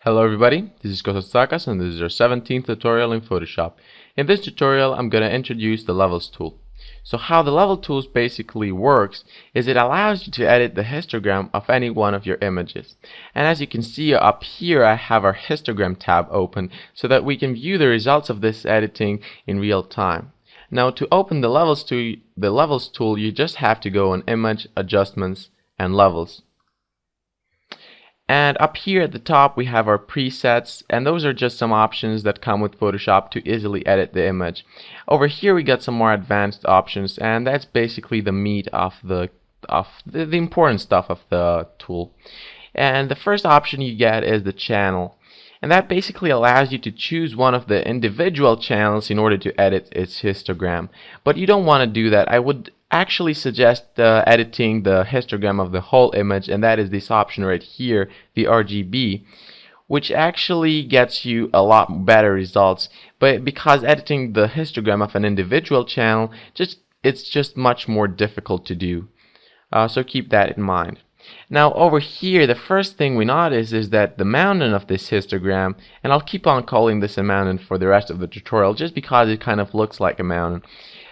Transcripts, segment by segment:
Hello everybody, this is Kostas Tsakas and this is our 17th tutorial in Photoshop. In this tutorial I'm going to introduce the Levels tool. So how the Level tools basically works is it allows you to edit the histogram of any one of your images. And as you can see up here I have our histogram tab open so that we can view the results of this editing in real time. Now to open the Levels tool you just have to go on Image, Adjustments and Levels. And up here at the top we have our presets, and those are just some options that come with Photoshop to easily edit the image. Over here we got some more advanced options, and that's basically the meat of the important stuff of the tool. And the first option you get is the channel. And that basically allows you to choose one of the individual channels in order to edit its histogram. But you don't want to do that. I would actually suggest editing the histogram of the whole image, and that is this option right here, the RGB, which actually gets you a lot better results. But because editing the histogram of an individual channel, it's just much more difficult to do. So keep that in mind. Now over here the first thing we notice is that the mountain of this histogram, and I'll keep on calling this a mountain for the rest of the tutorial just because it kind of looks like a mountain,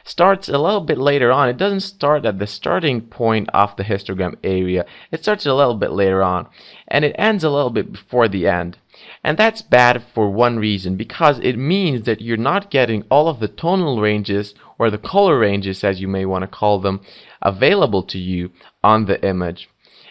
starts a little bit later on. It doesn't start at the starting point of the histogram area. It starts a little bit later on and it ends a little bit before the end. And that's bad for one reason, because it means that you're not getting all of the tonal ranges, or the color ranges as you may want to call them, available to you on the image.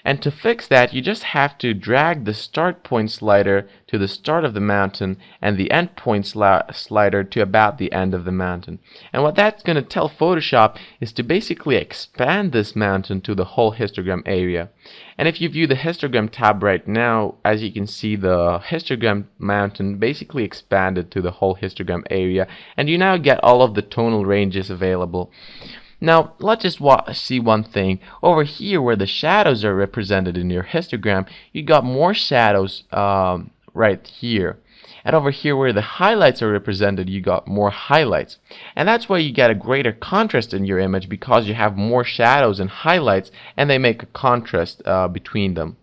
And to fix that, you just have to drag the start point slider to the start of the mountain and the end point slider to about the end of the mountain. And what that's going to tell Photoshop is to basically expand this mountain to the whole histogram area. And if you view the histogram tab right now, as you can see, the histogram mountain basically expanded to the whole histogram area, and you now get all of the tonal ranges available. Now let's just see one thing. Over here where the shadows are represented in your histogram, you got more shadows right here. And over here where the highlights are represented, you got more highlights. And that's why you get a greater contrast in your image, because you have more shadows and highlights and they make a contrast between them.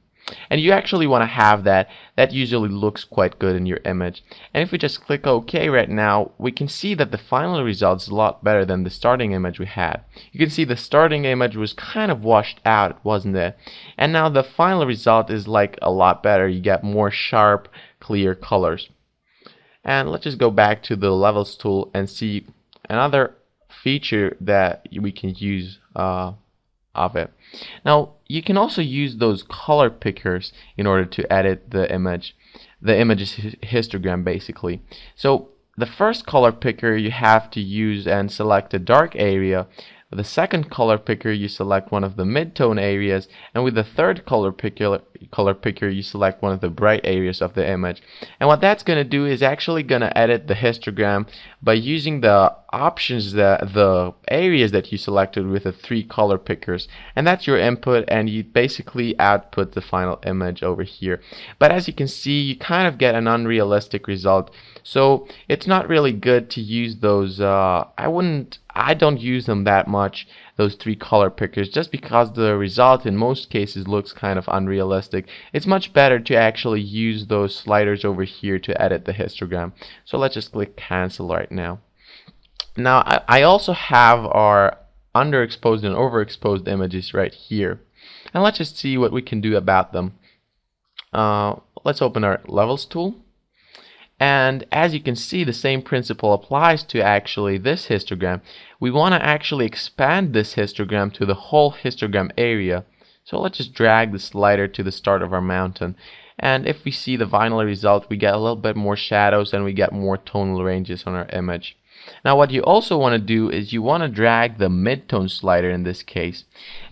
And you actually want to have that. That usually looks quite good in your image. And if we just click OK right now, we can see that the final result is a lot better than the starting image we had. You can see the starting image was kind of washed out, wasn't it? And now the final result is like a lot better. You get more sharp, clear colors. And let's just go back to the Levels tool and see another feature that we can use of it. Now you can also use those color pickers in order to edit the image's histogram basically. So the first color picker you have to use and select a dark area. With the second color picker you select one of the mid-tone areas, and with the third color picker you select one of the bright areas of the image. And what that's going to do is actually going to edit the histogram by using the options, the areas that you selected with the three color pickers, and that's your input, and you basically output the final image over here. But as you can see, you kind of get an unrealistic result, so it's not really good to use those. I don't use them that much, those three color pickers, just because the result in most cases looks kind of unrealistic. It's much better to actually use those sliders over here to edit the histogram. So let's just click cancel right now. Now I also have our underexposed and overexposed images right here, and let's just see what we can do about them. Let's open our Levels tool, and as you can see, the same principle applies to actually this histogram. We want to actually expand this histogram to the whole histogram area, so let's just drag the slider to the start of our mountain. And if we see the final result, we get a little bit more shadows and we get more tonal ranges on our image. Now what you also want to do is you want to drag the mid-tone slider in this case,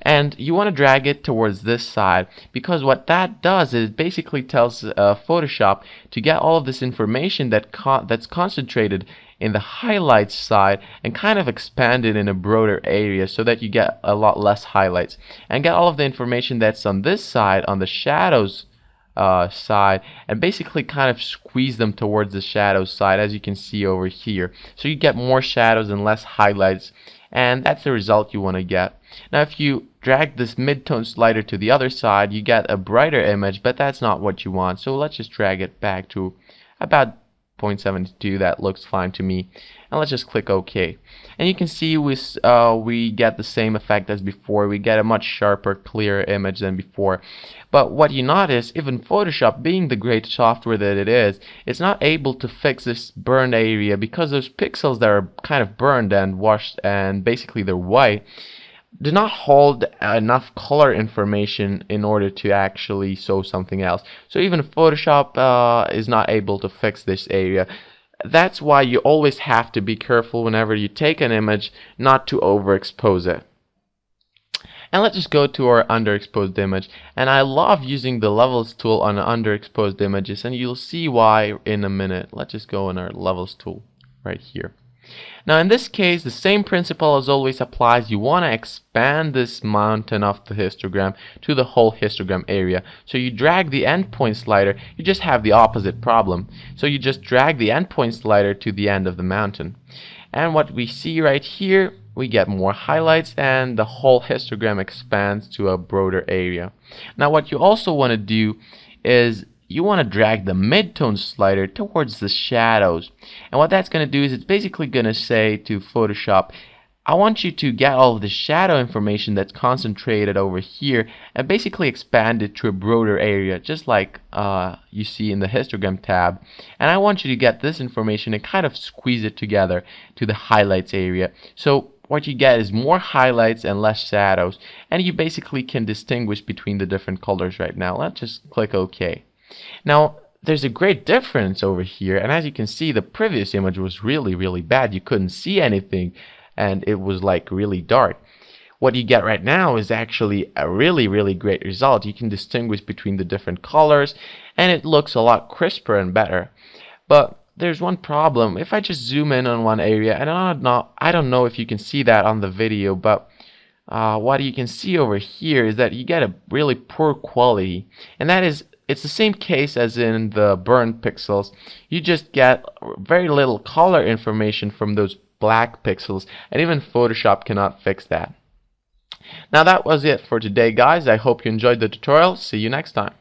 and you want to drag it towards this side, because what that does is it basically tells Photoshop to get all of this information that's concentrated in the highlights side and kind of expand it in a broader area so that you get a lot less highlights, and get all of the information that's on this side, on the shadows side and basically kind of squeeze them towards the shadow side, as you can see over here. So you get more shadows and less highlights, and that's the result you want to get. Now if you drag this midtone slider to the other side, you get a brighter image, but that's not what you want. So let's just drag it back to about 0.72. That looks fine to me, and let's just click OK. And you can see we get the same effect as before. We get a much sharper, clearer image than before. But what you notice, even Photoshop, being the great software that it is, it's not able to fix this burned area, because those pixels that are kind of burned and washed and basically they're white do not hold enough color information in order to actually show something else. So even Photoshop is not able to fix this area. That's why you always have to be careful whenever you take an image not to overexpose it. And let's just go to our underexposed image, and I love using the levels tool on underexposed images, and you'll see why in a minute. Let's just go on our levels tool right here. Now in this case, the same principle as always applies. You want to expand this mountain of the histogram to the whole histogram area. So you drag the endpoint slider, you just have the opposite problem. So you just drag the endpoint slider to the end of the mountain. And what we see right here, we get more highlights and the whole histogram expands to a broader area. Now what you also want to do is you want to drag the midtone slider towards the shadows. And what that's going to do is it's basically going to say to Photoshop, I want you to get all of the shadow information that's concentrated over here and basically expand it to a broader area, just like you see in the histogram tab. And I want you to get this information and kind of squeeze it together to the highlights area. So what you get is more highlights and less shadows, and you basically can distinguish between the different colors right now. Let's just click OK. Now there's a great difference over here, and as you can see, the previous image was really bad. You couldn't see anything and it was like really dark. What you get right now is actually a really great result. You can distinguish between the different colors and it looks a lot crisper and better. But there's one problem. If I just zoom in on one area, and I don't know if you can see that on the video, but what you can see over here is that you get a really poor quality, and that is, it's the same case as in the burned pixels. You just get very little color information from those black pixels, and even Photoshop cannot fix that. Now that was it for today, guys. I hope you enjoyed the tutorial. See you next time.